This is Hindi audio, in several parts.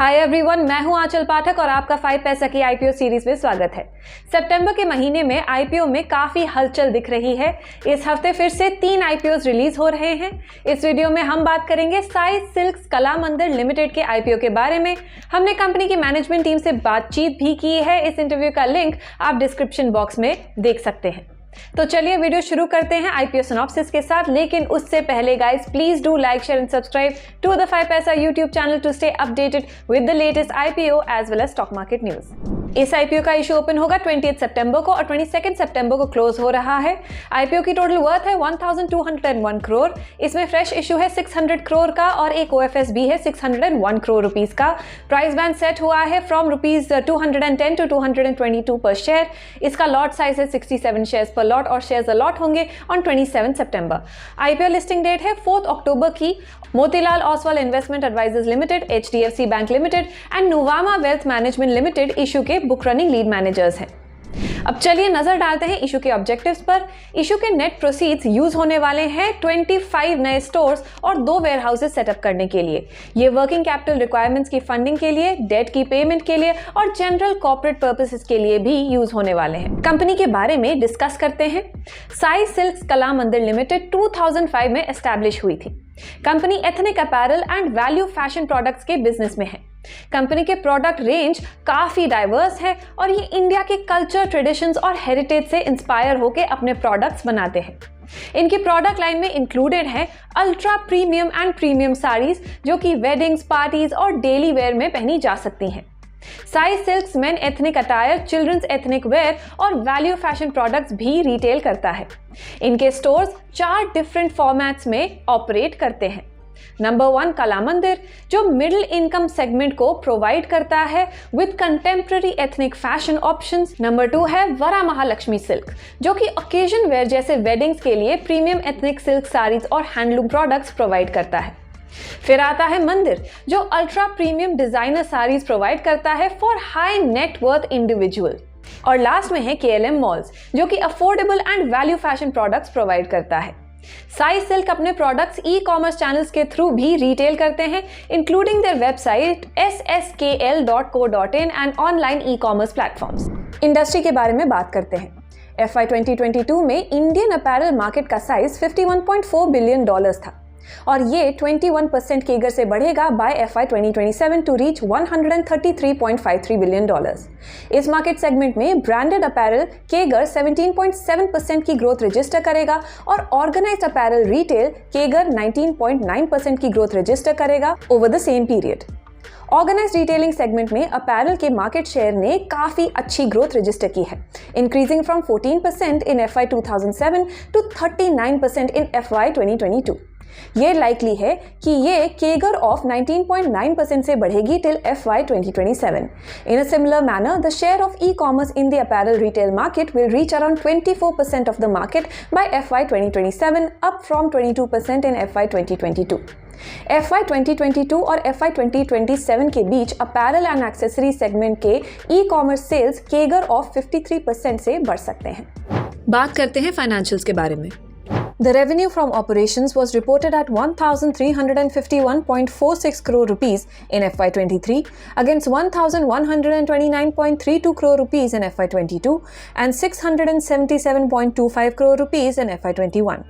हाय एवरीवन, मैं हूं आंचल पाठक और आपका 5 पैसा की आईपीओ सीरीज में स्वागत है। सितंबर के महीने में आईपीओ में काफी हलचल दिख रही है। इस हफ्ते फिर से 3 आईपीओ रिलीज हो रहे हैं। इस वीडियो में हम बात करेंगे साई सिल्क्स कला मंदिर लिमिटेड के आईपीओ के बारे में। हमने कंपनी की मैनेजमेंट टीम से बातचीत भी की है। इस इंटरव्यू का लिंक आप डिस्क्रिप्शन बॉक्स में देख सकते हैं। तो चलिए वीडियो शुरू करते हैं आईपीओ सिनॉप्सिस के साथ, लेकिन उससे पहले guys please do like, share and subscribe to the 5 Paisa YouTube channel to stay updated with the latest IPO as well as stock market news. इस आईपीओ का इशू ओपन होगा 20 सितंबर को और 22 सितंबर को क्लोज हो रहा है। आईपीओ की टोटल वर्थ है 1201 करोड़। इसमें फ्रेश इशू है 600 करोड़ का और एक ओएफएस भी है 601 करोड़ रुपीस का। प्राइस बैंड सेट हुआ है फ्रॉम रुपीज 210 टू 222 पर शेयर। इसका लॉट साइज है 67 शेयर्स पर लॉट और शेयर्स अलॉट होंगे ऑन 27 सितंबर। आईपीओ लिस्टिंग डेट है 4 अक्टूबर की। Motilal Oswal investment advisors limited, HDFC bank limited and Nuvama wealth management limited issue के बुक रनिंग लीड मैनेजर्स हैं। अब चलिए नजर डालते हैं इशू के ऑब्जेक्टिव्स पर। इशू के नेट प्रोसीड्स यूज होने वाले हैं 25 नए स्टोर्स और 2 वेयरहाउसेस सेटअप करने के लिए। ये वर्किंग कैपिटल रिक्वायरमेंट्स की फंडिंग के लिए, डेट की पेमेंट के लिए और जनरल कॉर्पोरेट पर्पसेस के लिए भी यूज होने वाले हैं। कंपनी के बारे में डिस्कस करते हैं। साई सिल्क्स कला मंदिर लिमिटेड 2005 में एस्टैब्लिश हुई थी। Company ethnic apparel and value fashion products के बिजनेस में है। कंपनी के प्रोडक्ट रेंज काफी डाइवर्स है और ये इंडिया के कल्चर, ट्रेडिशंस और हेरिटेज से इंस्पायर होकर अपने प्रोडक्ट्स बनाते हैं। इनकी प्रोडक्ट लाइन में इंक्लूडेड है ultra premium and premium saris जो कि वेडिंग्स, पार्टीज और डेली वेयर में पहनी जा सकती हैं। Sai silks men ethnic attire, children's ethnic wear और वैल्यू फैशन प्रोडक्ट्स भी रिटेल करता है। इनके स्टोर्स 4 डिफरेंट फॉर्मेट्स में ऑपरेट करते हैं। नंबर 1 कला मंदिर जो मिडिल इनकम सेगमेंट को प्रोवाइड करता है with contemporary ethnic fashion options. Number 2 है वरा महालक्ष्मी सिल्क जो कि ओकेजन वेयर जैसे वेडिंग्स के लिए प्रीमियम एथनिक सिल्क साड़ीज और हैंडलूम प्रोडक्ट्स प्रोवाइड करता है। फिर आता है मंदिर जो ultra premium designer saris provide करता है for high net worth individual. और लास्ट में है केएलएम मॉल्स जो कि affordable and value fashion products provide करता है। साई सिल्क अपने प्रोडक्ट्स ई कॉमर्स चैनल्स के थ्रू भी रिटेल करते हैं, including their website sskl.co.in and online e commerce platforms. Industry के बारे में बात करते हैं। FY 2022 में इंडियन अपैरल मार्केट का साइज $51.4 बिलियन था और ये 21% केगर से बढ़ेगा by FY 2027 to reach $133.53 billion. इस मार्केट सेगमेंट में ब्रांडेड अपैरल केगर 17.7% की ग्रोथ रजिस्टर करेगा और ऑर्गेनाइज्ड अपैरल रिटेल केगर 19.9% की ग्रोथ रजिस्टर करेगा over the same period. Organised retailing segment में अपैरल के मार्केट शेयर ने काफी अच्छी ग्रोथ रजिस्टर की है, increasing from 14% in FY 2007 to 39% in FY 2022। ये लाइकली है कि ये केगर ऑफ 19.9% से बढ़ेगी till FY 2027। In a similar manner, the share of e-commerce in the apparel retail market will reach around 24% of the market by FY 2027, up from 22% in FY 2022। FY 2022 और FY 2027 के बीच अपैरल एंड एक्सेसरी सेगमेंट के ई-कॉमर्स सेल्स केगर ऑफ 53% से बढ़ सकते हैं। बात करते हैं फाइनेंशियल्स के बारे में। The revenue from operations was reported at 1,351.46 crore rupees in FY 23 against 1,129.32 crore rupees in FY 22 and 677.25 crore rupees in FY 21,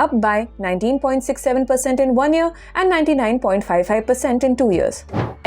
up by 19.67% in 1 year and 99.55% in 2 years.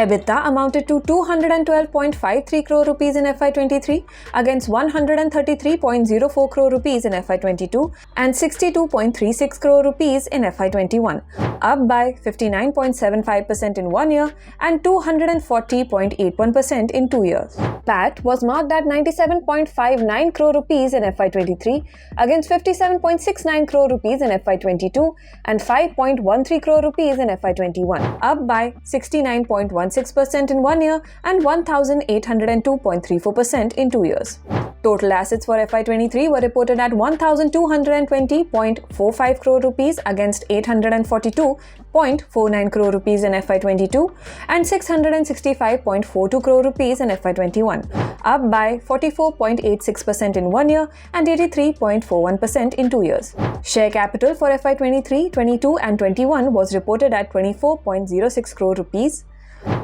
EBITDA amounted to 212.53 crore rupees in FY 23 against 133.04 crore rupees in FY 22 and 62.36 crore rupees in FY 21, up by 59.75% in 1 year and 240.81% in 2 years. PAT was marked at 97.59 crore rupees in FY 23 against 57.69 crore rupees in FY 22 and 5.13 crore rupees in FY 21, up by 69.16% in 1 year and 1,802.34% in 2 years. Total assets for FY 23 were reported at 1,220.45 crore rupees against 842.49 crore rupees in FY 22 and 665.42 crore rupees in FY 21, up by 44.86% in 1 year and 83.41% in 2 years. Share capital for FY 23, 22 and 21 was reported at 24.06 crore rupees,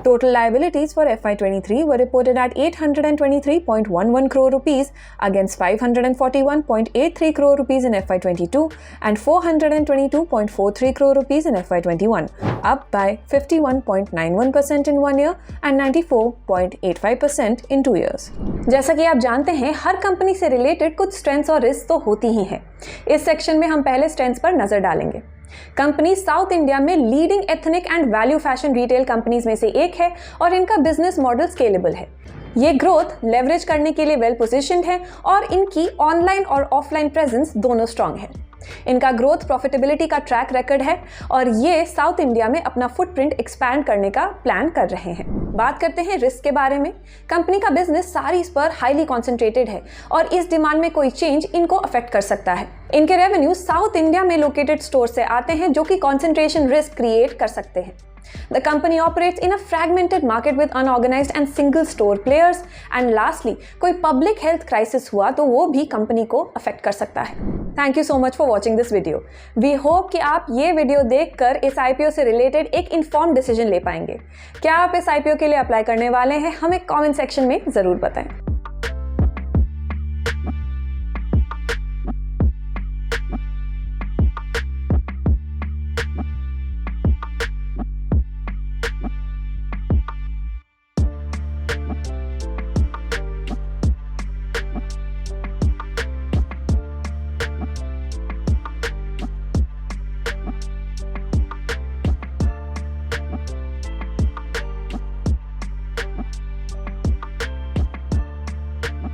Total liabilities for FY23 were reported at 823.11 crore rupees against 541.83 crore rupees in FY22 and 422.43 crore rupees in FY21, up by 51.91% in 1 year and 94.85% in 2 years. जैसा कि आप जानते हैं, हर कंपनी से रिलेटेड कुछ स्ट्रेंथ्स और रिस्क तो होती ही हैं। इस सेक्शन में हम पहले स्ट्रेंथ्स पर नजर डालेंगे। कंपनी साउथ इंडिया में leading ethnic and value fashion retail companies में से एक है और इनका बिजनेस मॉडल स्केलेबल है। ये ग्रोथ लेवरेज करने के लिए वेल पोजीशन्ड है और इनकी ऑनलाइन और ऑफलाइन प्रेजेंस दोनों स्ट्रांग है। इनका ग्रोथ प्रॉफिटेबिलिटी का ट्रैक रिकॉर्ड है और ये साउथ इंडिया में अपना फुटप्रिंट एक्सपैंड करने का प्लान कर रहे हैं। बात करते हैं रिस्क के बारे में। कंपनी का बिजनेस सारीज पर हाईली कॉन्सेंट्रेटेड है और इस डिमांड में कोई चेंज इनको अफेक्ट कर सकता है। इनके रेवेन्यू साउथ इंडिया में लोकेटेड स्टोर से आते हैं जो कि कॉन्सेंट्रेशन रिस्क क्रिएट कर सकते हैं। The company operates in a fragmented market with unorganized and single store players. And lastly, कोई public health crisis हुआ तो वो भी कंपनी को अफेक्ट कर सकता है। Thank you so much for watching this video. We hope कि आप ये वीडियो देखकर इस IPO से रिलेटेड एक इन्फॉर्म डिसीजन ले पाएंगे। क्या आप इस IPO के लिए अप्लाई करने वाले हैं? हमें कमेंट सेक्शन में ज़रूर बताएं।